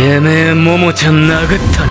てめえももちゃん殴った。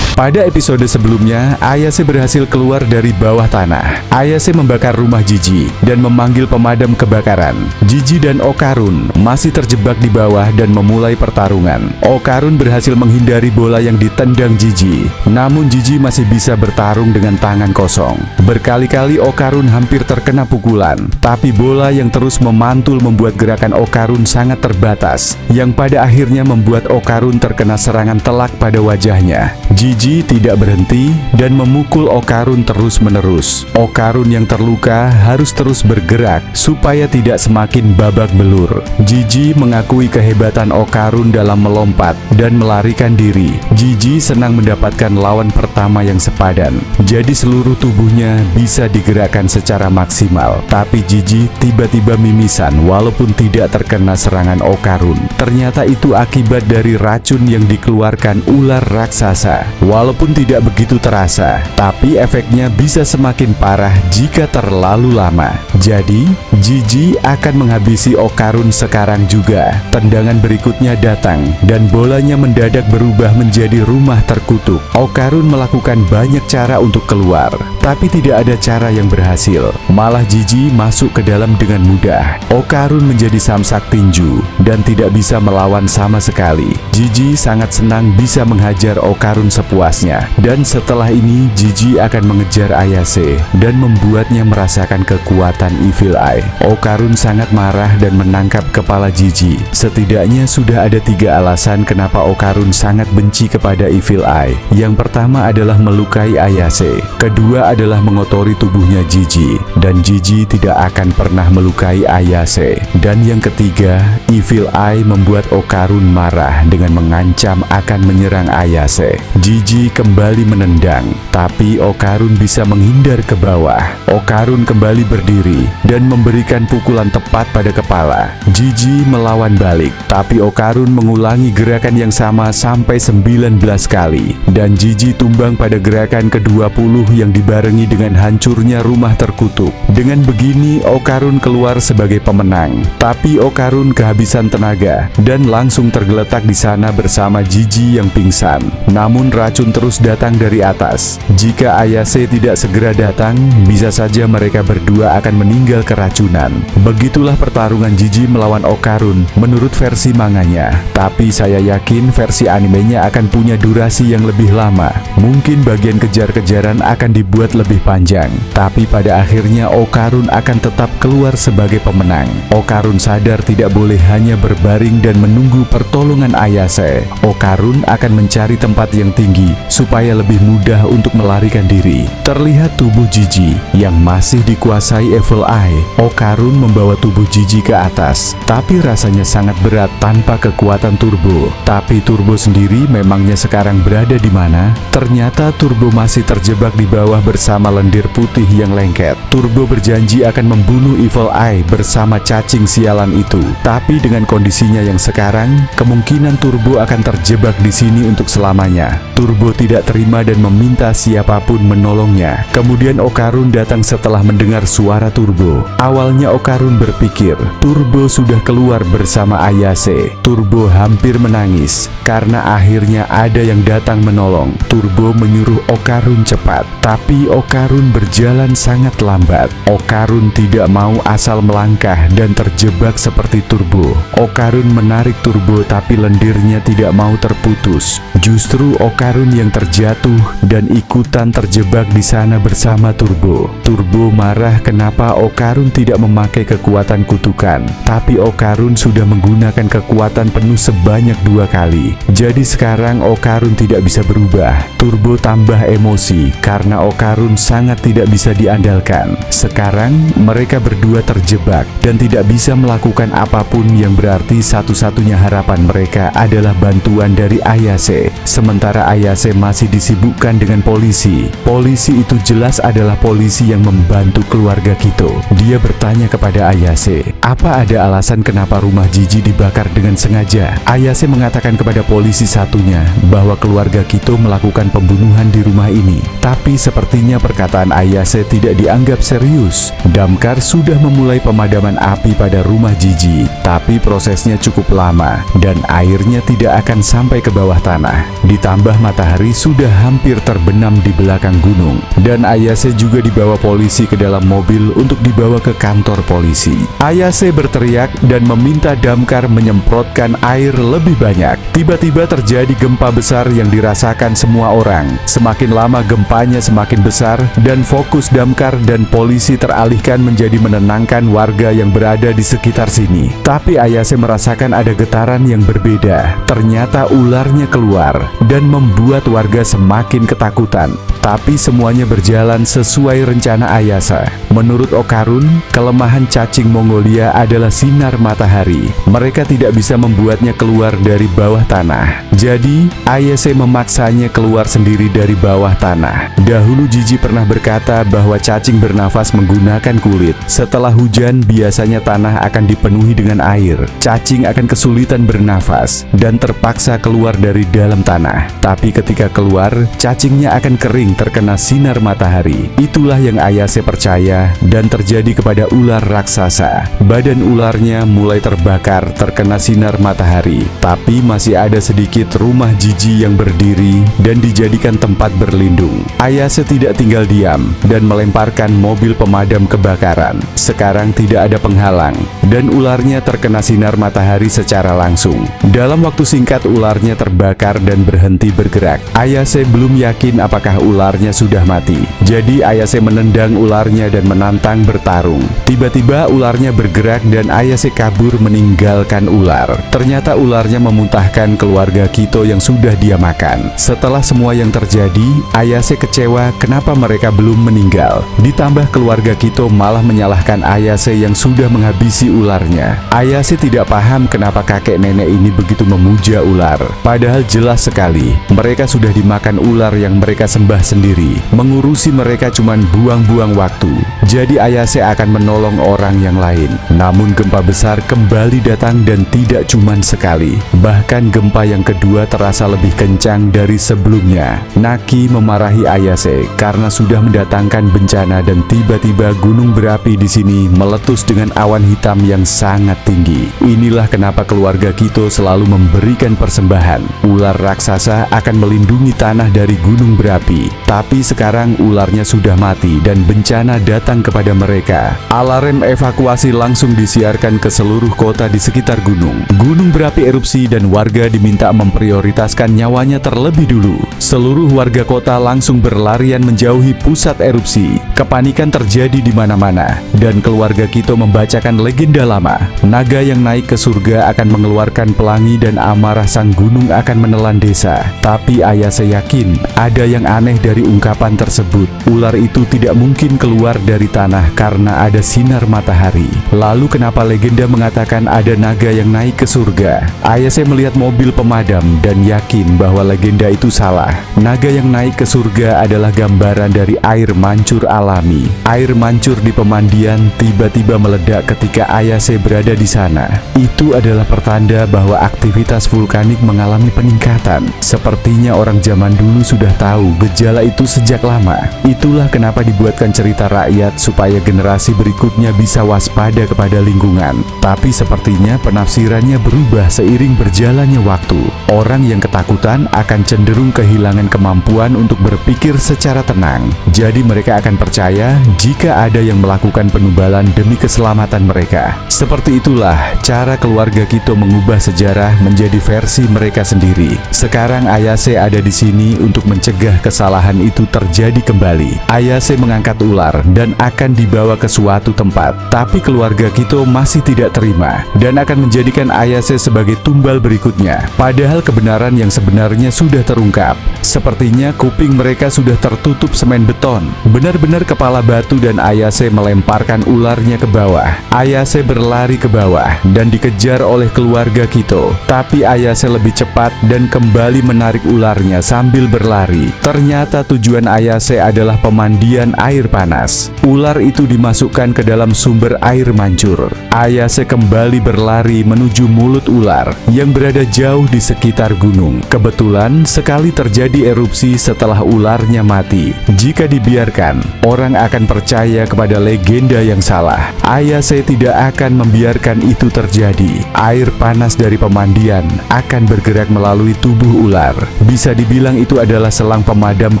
Pada episode sebelumnya, Ayase berhasil keluar dari bawah tanah. Ayase membakar rumah Jiji dan memanggil pemadam kebakaran. Jiji dan Okarun masih terjebak di bawah dan memulai pertarungan. Okarun berhasil menghindari bola yang ditendang Jiji. Namun Jiji masih bisa bertarung dengan tangan kosong. Berkali-kali Okarun hampir terkena pukulan, tapi bola yang terus memantul membuat gerakan Okarun sangat terbatas, yang pada akhirnya membuat Okarun terkena serangan telak pada wajahnya. Jiji tidak berhenti dan memukul Okarun terus-menerus. Okarun yang terluka harus terus bergerak supaya tidak semakin babak belur. Jiji mengakui kehebatan Okarun dalam melompat dan melarikan diri. Jiji senang mendapatkan lawan pertama yang sepadan, jadi seluruh tubuhnya bisa digerakkan secara maksimal. Tapi Jiji tiba-tiba mimisan walaupun tidak terkena serangan Okarun. Ternyata itu akibat dari racun yang dikeluarkan ular raksasa. Walaupun tidak begitu terasa, tapi efeknya bisa semakin parah jika terlalu lama. Jadi, Jiji akan menghabisi Okarun sekarang juga. Tendangan berikutnya datang, dan bolanya mendadak berubah menjadi rumah terkutuk. Okarun melakukan banyak cara untuk keluar, tapi tidak ada cara yang berhasil. Malah Jiji masuk ke dalam dengan mudah. Okarun menjadi samsak tinju, dan tidak bisa melawan sama sekali. Jiji sangat senang bisa menghajar Okarun sepuasnya. Dan setelah ini Jiji akan mengejar Ayase dan membuatnya merasakan kekuatan Evil Eye. Okarun sangat marah dan menangkap kepala Jiji. Setidaknya sudah ada 3 alasan kenapa Okarun sangat benci kepada Evil Eye. Yang pertama adalah melukai Ayase. Kedua adalah mengotori tubuhnya Jiji, dan Jiji tidak akan pernah melukai Ayase. Dan yang ketiga, Evil Eye membuat Okarun marah dengan mengancam akan menyerang Ayase. Jiji kembali menendang, tapi Okarun bisa menghindar ke bawah. Okarun kembali berdiri dan memberikan pukulan tepat pada kepala. Jiji melawan balik, tapi Okarun mengulangi gerakan yang sama sampai 19 kali. Dan Jiji tumbang pada gerakan ke-20 yang dibarengi dengan hancurnya rumah terkutuk. Dengan begini, Okarun keluar sebagai pemenang. Tapi Okarun kehabisan tenaga dan langsung tergeletak di sana bersama Jiji yang pingsan. Namun racun terus datang dari atas. Jika Ayase tidak segera datang, bisa saja mereka berdua akan meninggal keracunan. Begitulah pertarungan Jiji melawan Okarun menurut versi manganya. Tapi saya yakin versi animenya akan punya durasi yang lebih lama. Mungkin bagian kejar-kejaran akan dibuat lebih panjang. Tapi pada akhirnya Okarun akan tetap keluar sebagai pemenang. Okarun sadar tidak boleh hanya berbaring dan menunggu pertolongan Ayase. Okarun akan mencari tempat yang tinggi supaya lebih mudah untuk melarikan diri. Terlihat tubuh Jiji yang masih dikuasai Evil Eye. Okarun membawa tubuh Jiji ke atas, tapi rasanya sangat berat tanpa kekuatan Turbo. Tapi Turbo sendiri memangnya sekarang berada di mana? Ternyata Turbo masih terjebak di bawah bersama lendir putih yang lengket. Turbo berjanji akan membunuh Evil Eye bersama cacing sialan itu. Tapi dengan kondisinya yang sekarang, kemungkinan Turbo akan terjebak di sini untuk selamanya. Turbo tidak terima dan meminta siapapun menolongnya. Kemudian Okarun datang setelah mendengar suara Turbo. Awalnya Okarun berpikir Turbo sudah keluar bersama Ayase. Turbo hampir menangis karena akhirnya ada yang datang menolong. Turbo menyuruh Okarun cepat, tapi Okarun berjalan sangat lambat. Okarun tidak mau asal melangkah dan terjebak seperti Turbo. Okarun menarik Turbo tapi lendirnya tidak mau terputus. Justru Okarun yang terjatuh dan ikutan terjebak di sana bersama Turbo. Turbo marah kenapa Okarun tidak memakai kekuatan kutukan, tapi Okarun sudah menggunakan kekuatan penuh sebanyak 2 kali. Jadi sekarang Okarun tidak bisa berubah. Turbo tambah emosi karena Okarun sangat tidak bisa diandalkan. Sekarang mereka berdua terjebak dan tidak bisa melakukan apapun, yang berarti satu-satunya harapan mereka adalah bantuan dari Ayase. Sementara Ayase Ayase masih disibukkan dengan polisi. Polisi itu jelas adalah polisi yang membantu keluarga Kito. Dia bertanya kepada Ayase, apa ada alasan kenapa rumah Jiji dibakar dengan sengaja? Ayase mengatakan kepada polisi satunya bahwa keluarga Kito melakukan pembunuhan di rumah ini. Tapi sepertinya perkataan Ayase tidak dianggap serius. Damkar sudah memulai pemadaman api pada rumah Jiji, tapi prosesnya cukup lama dan airnya tidak akan sampai ke bawah tanah. Ditambah matahari sudah hampir terbenam di belakang gunung, dan Ayase juga dibawa polisi ke dalam mobil untuk dibawa ke kantor polisi. Ayase berteriak dan meminta damkar menyemprotkan air lebih banyak. Tiba-tiba terjadi gempa besar yang dirasakan semua orang. Semakin lama gempanya semakin besar dan fokus damkar dan polisi teralihkan menjadi menenangkan warga yang berada di sekitar sini. Tapi Ayase merasakan ada getaran yang berbeda. Ternyata ularnya keluar dan membuat warga semakin ketakutan. Tapi semuanya berjalan sesuai rencana Ayase. Menurut Okarun, kelemahan cacing Mongolia adalah sinar matahari. Mereka tidak bisa membuatnya keluar dari bawah tanah. Jadi, Ayase memaksanya keluar sendiri dari bawah tanah. Dahulu Jiji pernah berkata bahwa cacing bernafas menggunakan kulit. Setelah hujan, biasanya tanah akan dipenuhi dengan air. Cacing akan kesulitan bernafas dan terpaksa keluar dari dalam tanah. Tapi ketika keluar, cacingnya akan kering terkena sinar matahari. Itulah yang Ayase percaya dan terjadi kepada ular raksasa. Badan ularnya mulai terbakar terkena sinar matahari, tapi masih ada sedikit rumah Jiji yang berdiri dan dijadikan tempat berlindung. Ayase tidak tinggal diam dan melemparkan mobil pemadam kebakaran. Sekarang tidak ada penghalang dan ularnya terkena sinar matahari secara langsung. Dalam waktu singkat ularnya terbakar dan berhenti bergerak. Ayase belum yakin apakah ularnya sudah mati. Jadi Ayase menendang ularnya dan menantang bertarung. Tiba-tiba ularnya bergerak dan Ayase kabur meninggalkan ular. Ternyata ularnya memuntahkan keluarga Kito yang sudah dia makan. Setelah semua yang terjadi, Ayase kecewa kenapa mereka belum meninggal. Ditambah keluarga Kito malah menyalahkan Ayase yang sudah menghabisi ularnya. Ayase tidak paham kenapa kakek nenek ini begitu memuja ular. Padahal jelas sekali mereka sudah dimakan ular yang mereka sembah sendiri. Mengurusi mereka cuman buang-buang waktu. Jadi Ayase akan menolong orang yang lain. Namun gempa besar kembali datang dan tidak cuman sekali. Bahkan gempa yang kedua terasa lebih kencang dari sebelumnya. Naki memarahi Ayase karena sudah mendatangkan bencana dan tiba-tiba gunung berapi di sini meletus dengan awan hitam yang sangat tinggi. Inilah kenapa keluarga Kito selalu memberikan persembahan. Ular raksasa akan melindungi tanah dari gunung berapi. Tapi sekarang ularnya sudah mati dan bencana datang kepada mereka. Alarm evakuasi langsung disiarkan ke seluruh kota di sekitar gunung. Gunung berapi erupsi dan warga diminta memprioritaskan nyawanya terlebih dulu. Seluruh warga kota langsung berlarian menjauhi pusat erupsi. Kepanikan terjadi di mana-mana dan keluarga Kito membacakan legenda lama. Naga yang naik ke surga akan mengeluarkan pelangi dan amarah sang gunung akan menelan desa. Tapi Ayase yakin ada yang aneh dari ungkapan tersebut. Ular itu tidak mungkin keluar dari tanah karena ada sinar matahari. Lalu kenapa legenda mengatakan ada naga yang naik ke surga? Ayase melihat mobil pemadam dan yakin bahwa legenda itu salah. Naga yang naik ke surga adalah gambaran dari air mancur alami. Air mancur di pemandian tiba-tiba meledak ketika Ayase berada di sana. Itu adalah pertanda bahwa aktivitas vulkanik mengalami peningkatan. Sepertinya orang zaman dulu sudah tahu gejala itu sejak lama. Itulah kenapa dibuatkan cerita rakyat supaya generasi berikutnya bisa waspada kepada lingkungan. Tapi sepertinya penafsirannya berubah seiring berjalannya waktu. Orang yang ketakutan akan cenderung kehilangan kemampuan untuk berpikir secara tenang. Jadi mereka akan percaya jika ada yang melakukan penubalan demi keselamatan mereka. Seperti itulah cara keluarga Kito mengubah sejarah menjadi versi mereka sendiri. Sekarang Ayase ada di sini untuk mencegah kesalahan itu terjadi kembali. Ayase mengangkat ular dan akan dibawa ke suatu tempat. Tapi keluarga Kito masih tidak terima dan akan menjadikan Ayase sebagai tumbal berikutnya. Padahal kebenaran yang sebenarnya sudah terungkap. Sepertinya kuping mereka sudah tertutup semen beton. Benar-benar kepala batu dan Ayase melemparkan ularnya ke bawah. Ayase berlari ke bawah dan dikejar oleh keluarga Kito. Tapi Ayase lebih cepat dan kembali menarik ular ularnya sambil berlari. Ternyata tujuan Ayase adalah pemandian air panas. Ular itu dimasukkan ke dalam sumber air mancur. Ayase kembali berlari menuju mulut ular yang berada jauh di sekitar gunung. Kebetulan sekali terjadi erupsi setelah ularnya mati. Jika dibiarkan, orang akan percaya kepada legenda yang salah. Ayase tidak akan membiarkan itu terjadi. Air panas dari pemandian akan bergerak melalui tubuh ular. Bisa dibilang itu adalah selang pemadam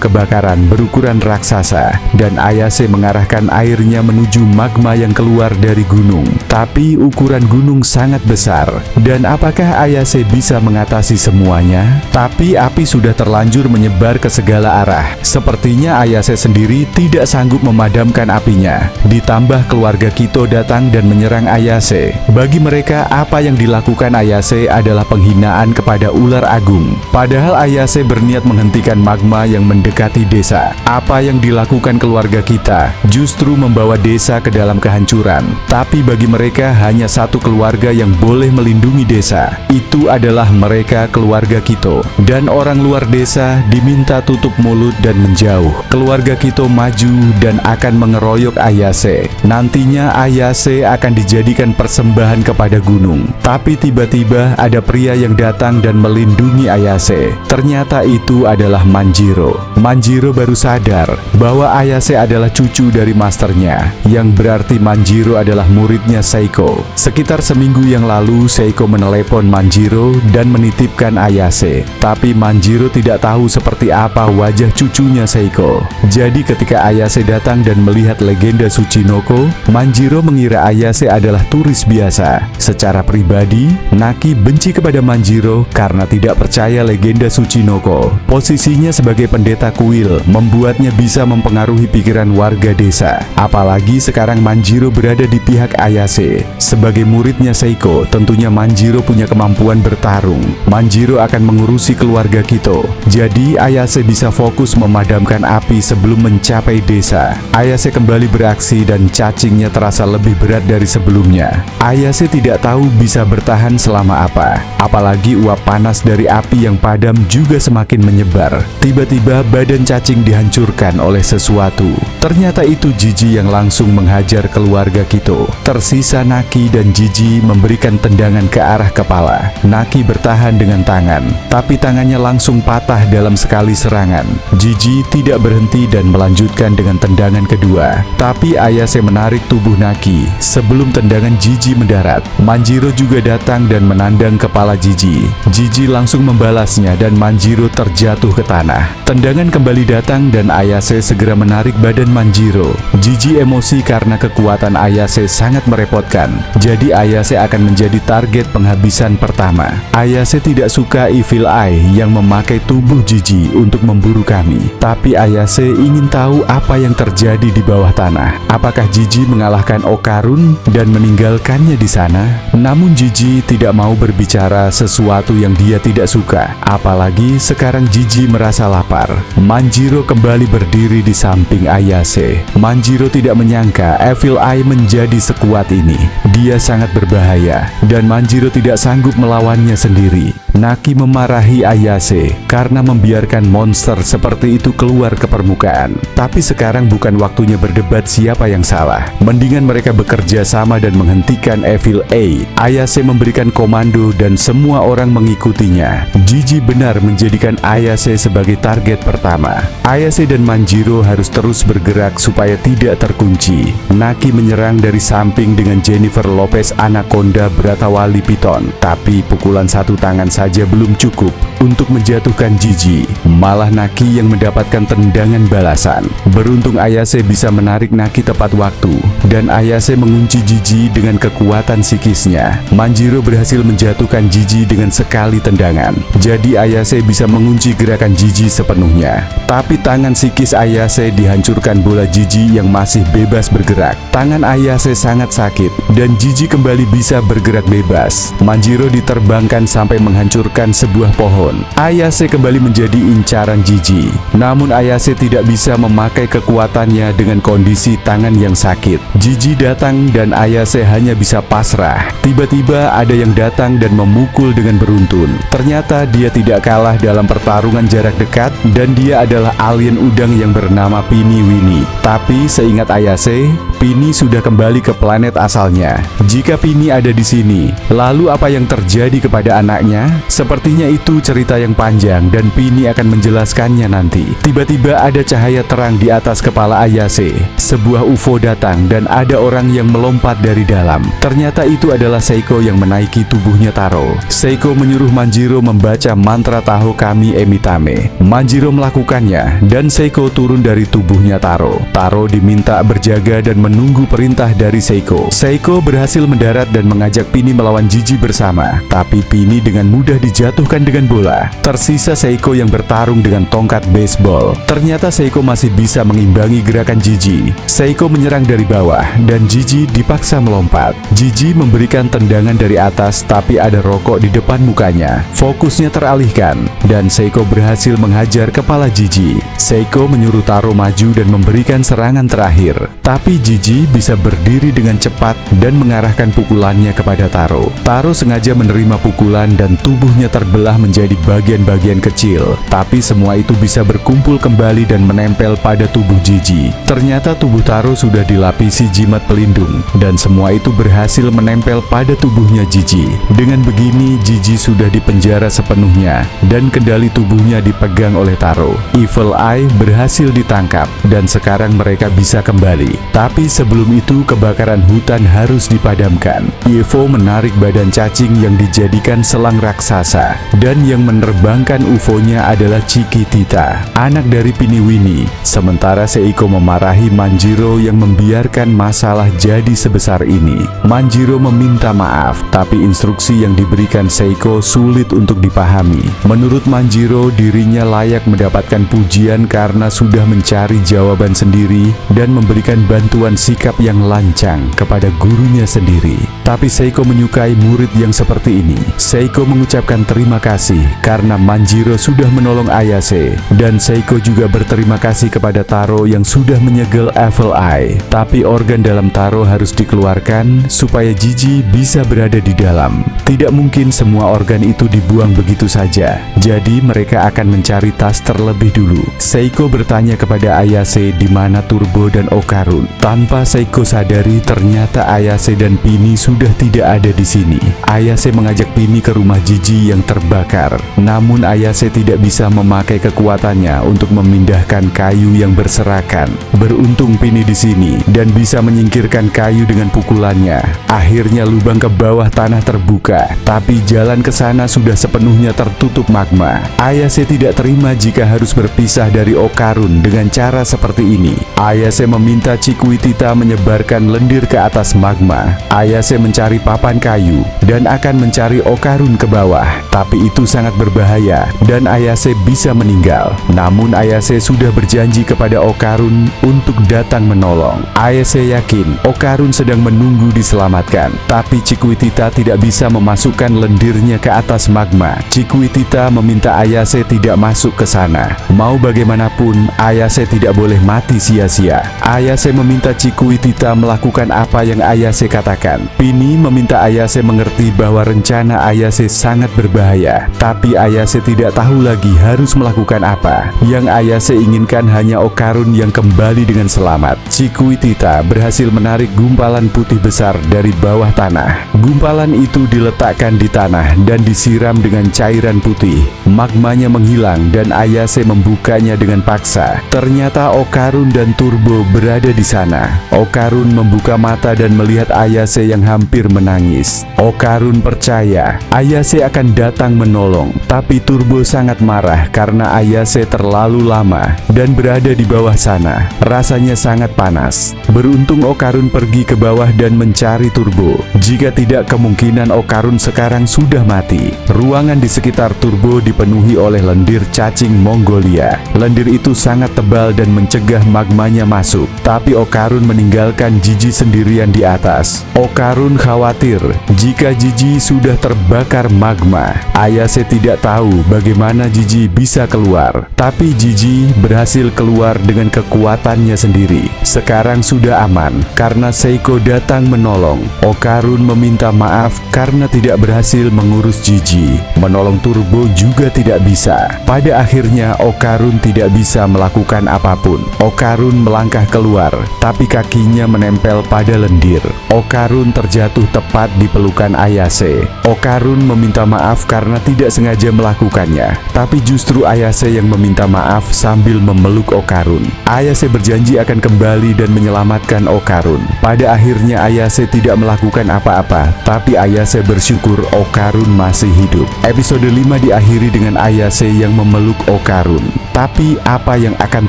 kebakaran berukuran raksasa, dan Ayase mengarahkan airnya menuju magma yang keluar dari gunung. Tapi ukuran gunung sangat besar, dan apakah Ayase bisa mengatasi semuanya? Tapi api sudah terlanjur menyebar ke segala arah. Sepertinya Ayase sendiri tidak sanggup memadamkan apinya. Ditambah keluarga Kito datang dan menyerang Ayase. Bagi mereka, apa yang dilakukan Ayase adalah penghinaan kepada ular agung. Padahal Ayase berniat menghentikan magma yang mendekati desa. Apa yang dilakukan keluarga kita justru membawa desa ke dalam kehancuran. Tapi bagi mereka hanya satu keluarga yang boleh melindungi desa. Itu adalah mereka keluarga Kito. Dan orang luar desa diminta tutup mulut dan menjauh. Keluarga Kito maju dan akan mengeroyok Ayase. Nantinya Ayase akan dijadikan persembahan kepada gunung. Tapi tiba-tiba ada pria yang datang dan melindungi Ayase. Ternyata itu adalah Manjiro. Manjiro baru sadar bahwa Ayase adalah cucu dari masternya, yang berarti Manjiro adalah muridnya Seiko. Sekitar seminggu yang lalu, Seiko menelepon Manjiro dan menitipkan Ayase. Tapi Manjiro tidak tahu seperti apa wajah cucunya Seiko. Jadi ketika Ayase datang dan melihat legenda Tsuchinoko, Manjiro mengira Ayase adalah turis biasa. Secara pribadi, Naki benci kepada Manjiro karena tidak percaya legenda Tsuchinoko. Posisinya sebagai pendeta kuil membuatnya bisa mempengaruhi pikiran warga desa. Apalagi sekarang Manjiro berada di pihak Ayase. Sebagai muridnya Seiko, tentunya Manjiro punya kemampuan bertarung. Manjiro akan mengurusi keluarga Kito. Jadi Ayase bisa fokus memadamkan api sebelum mencapai desa. Ayase kembali beraksi dan cacingnya terasa lebih berat dari sebelumnya. Ayase tidak tahu bisa bertahan selama apa. Apalagi uap panas dari api yang padam juga semakin menyebar. Tiba-tiba badan cacing dihancurkan oleh sesuatu. Ternyata itu Jiji yang langsung menghajar keluarga Kito. Tersisa Naki dan Jiji memberikan tendangan ke arah kepala. Naki bertahan dengan tangan, tapi tangannya langsung patah dalam sekali serangan. Jiji tidak berhenti dan melanjutkan dengan tendangan kedua. Tapi Ayase menarik tubuh Naki sebelum tendangan Jiji mendarat. Manjiro juga datang dan menandang kepala Jiji. Jiji langsung membalasnya dan Manjiro terjatuh ke tanah. Tendangan kembali datang dan Ayase segera menarik badan Manjiro. Jiji emosi karena kekuatan Ayase sangat merepotkan. Jadi Ayase akan menjadi target penghabisan pertama. Ayase tidak suka Evil Eye yang memakai tubuh Jiji untuk memburu kami. Tapi Ayase ingin tahu apa yang terjadi di bawah tanah. Apakah Jiji mengalahkan Okarun dan meninggalkannya di sana? Namun Jiji tidak mau berbicara sesuatu yang dia tidak suka. Apalagi sekarang Jiji merasa lapar. Manjiro kembali berdiri di samping Ayase. Manjiro tidak menyangka Evil Eye menjadi sekuat ini. Dia sangat berbahaya dan Manjiro tidak sanggup melawannya sendiri. Naki memarahi Ayase karena membiarkan monster seperti itu keluar ke permukaan. Tapi sekarang bukan waktunya berdebat siapa yang salah. Mendingan mereka bekerja sama dan menghentikan Evil Eye. Ayase memberikan komando dan semua orang mengikutinya. Jiji benar menjadikan Ayase sebagai target pertama. Ayase dan Manjiro harus terus bergerak supaya tidak terkunci. Naki menyerang dari samping dengan Jennifer Lopez Anaconda Bratawali Piton. Tapi pukulan satu tangan saja belum cukup untuk menjatuhkan Jiji. Malah Naki yang mendapatkan tendangan balasan. Beruntung Ayase bisa menarik Naki tepat waktu dan Ayase mengunci Jiji dengan kekuatan psikisnya. Manjiro berhasil menjatuhkan Jiji dengan sekali tendangan. Jadi Ayase bisa mengunci gerakan Jiji sepenuhnya. Tapi tangan psikis Ayase dihancurkan bola Jiji yang masih bebas bergerak. Tangan Ayase sangat sakit dan Jiji kembali bisa bergerak bebas. Manjiro diterbangkan sampai menghancurkan menghancurkan sebuah pohon. Ayase kembali menjadi incaran Jiji. Namun Ayase tidak bisa memakai kekuatannya dengan kondisi tangan yang sakit. Jiji datang dan Ayase hanya bisa pasrah. Tiba-tiba ada yang datang dan memukul dengan beruntun. Ternyata dia tidak kalah dalam pertarungan jarak dekat dan dia adalah alien udang yang bernama Pini Winnie. Tapi seingat Ayase, Pini sudah kembali ke planet asalnya. Jika Pini ada di sini, lalu apa yang terjadi kepada anaknya? Sepertinya itu cerita yang panjang dan Pini akan menjelaskannya nanti. Tiba-tiba ada cahaya terang di atas kepala Ayase. Sebuah UFO datang dan ada orang yang melompat dari dalam. Ternyata itu adalah Seiko yang menaiki tubuhnya Taro. Seiko menyuruh Manjiro membaca mantra Taho Kami Emitame. Manjiro melakukannya dan Seiko turun dari tubuhnya Taro. Taro diminta berjaga dan menunggu perintah dari Seiko. Seiko berhasil mendarat dan mengajak Pini melawan Jiji bersama. Tapi Pini dengan mudah dijatuhkan dengan bola. Tersisa Seiko yang bertarung dengan tongkat baseball. Ternyata Seiko masih bisa mengimbangi gerakan Jiji. Seiko menyerang dari bawah dan Jiji dipaksa melompat. Jiji memberikan tendangan dari atas tapi ada rokok di depan mukanya. Fokusnya teralihkan dan Seiko berhasil menghajar kepala Jiji. Seiko menyuruh Taro maju dan memberikan serangan terakhir. Tapi Jiji bisa berdiri dengan cepat dan mengarahkan pukulannya kepada Taro. Taro sengaja menerima pukulan dan tubuhnya terbelah menjadi bagian-bagian kecil. Tapi semua itu bisa berkumpul kembali dan menempel pada tubuh Jiji. Ternyata tubuh Taro sudah dilapisi jimat pelindung dan semua itu berhasil menempel pada tubuhnya Jiji. Dengan begini, Jiji sudah dipenjara sepenuhnya dan kendali tubuhnya dipegang oleh Taro. Evil Eye berhasil ditangkap dan sekarang mereka bisa kembali. Tapi sebelum itu kebakaran hutan harus dipadamkan. Evo menarik badan cacing yang dijadikan selang raksasa dan yang menerbangkan UFO-nya adalah Chiquitita, anak dari Pini Winnie. Sementara Seiko memarahi Manjiro yang membiarkan masalah jadi sebesar ini. Manjiro meminta maaf, tapi instruksi yang diberikan Seiko sulit untuk dipahami. Menurut Manjiro, dirinya layak mendapatkan pujian karena sudah mencari jawaban sendiri dan memberikan bantuan sikap yang lancang kepada gurunya sendiri. Tapi Seiko menyukai murid yang seperti ini. Seiko mengucapkan terima kasih karena Manjiro sudah menolong Ayase, dan Seiko juga berterima kasih kepada Taro yang sudah menyegel Evil Eye. Tapi organ dalam Taro harus dikeluarkan supaya Jiji bisa berada di dalam. Tidak mungkin semua organ itu dibuang begitu saja. Jadi mereka akan mencari tas terlebih dulu. Seiko bertanya kepada Ayase di mana Turbo dan Okarun. Tanpa Seiko sadari, ternyata Ayase dan Pini sudah tidak ada di sini. Ayase mengajak Pini ke rumah Jiji yang terbakar. Namun Ayase tidak bisa memakai kekuatannya untuk memindahkan kayu yang berserakan. Beruntung Pini di sini dan bisa menyingkirkan kayu dengan pukulannya. Akhirnya lubang ke bawah tanah terbuka, tapi jalan ke sana sudah sepenuhnya tertutup magma. Ayase tidak terima jika harus berpisah dari Okarun dengan cara seperti ini. Ayase meminta Chiquitita menyebarkan lendir ke atas magma. Ayase mencari papan kayu dan akan mencari Okarun ke bawah. Tapi itu sangat berbahaya dan Ayase bisa meninggal. Namun Ayase sudah berjanji kepada Okarun untuk datang menolong. Ayase yakin Okarun sedang menunggu diselamatkan. Tapi Chiquitita tidak bisa memasukkan lendirnya ke atas magma. Chiquitita meminta Ayase tidak masuk ke sana. Mau bagaimanapun, Ayase tidak boleh mati sia-sia. Ayase meminta Chiquitita melakukan apa yang Ayase katakan. Pini meminta Ayase mengerti bahwa rencana Ayase sangat berbahaya. Tapi Ayase tidak tahu lagi harus melakukan apa. Yang Ayase inginkan hanya Okarun yang kembali dengan selamat. Chiquitita berhasil menarik gumpalan putih besar dari bawah tanah. Gumpalan itu diletakkan di tanah dan disiram dengan cairan putih. Magmanya menghilang dan Ayase membukanya dengan paksa. Ternyata Okarun dan Turbo berada di sana. Okarun membuka mata dan melihat Ayase yang hampir menangis. Okarun percaya Ayase akan datang menolong, tapi Turbo sangat marah karena Ayase terlalu lama dan berada di bawah sana. Rasanya sangat panas. Beruntung Okarun pergi ke bawah dan mencari Turbo. Jika tidak, kemungkinan Okarun sekarang sudah mati. Ruangan di sekitar Turbo dipenuhi oleh lendir cacing Mongolia. Lendir itu sangat tebal dan mencegah magmanya masuk. Tapi Okarun meninggalkan Jiji sendirian di atas. Okarun khawatir jika Jiji sudah terbakar magma. magma. Ayase tidak tahu bagaimana Jiji bisa keluar, tapi Jiji berhasil keluar dengan kekuatannya sendiri. Sekarang sudah aman karena Seiko datang menolong. Okarun meminta maaf karena tidak berhasil mengurus Jiji. Menolong Turbo juga tidak bisa. Pada akhirnya Okarun tidak bisa melakukan apapun. Okarun melangkah keluar, tapi kakinya menempel pada lendir. Okarun terjatuh tepat di pelukan Ayase. Okarun meminta maaf karena tidak sengaja melakukannya, tapi justru Ayase yang meminta maaf sambil memeluk Okarun. Ayase berjanji akan kembali dan menyelamatkan Okarun. Pada akhirnya Ayase tidak melakukan apa-apa, tapi Ayase bersyukur Okarun masih hidup. Episode 5 diakhiri dengan Ayase yang memeluk Okarun. Tapi apa yang akan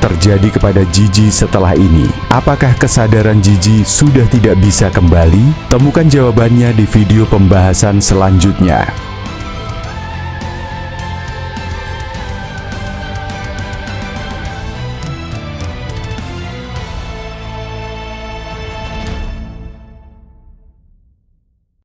terjadi kepada Jiji setelah ini? Apakah kesadaran Jiji sudah tidak bisa kembali? Temukan jawabannya di video pembahasan selanjutnya.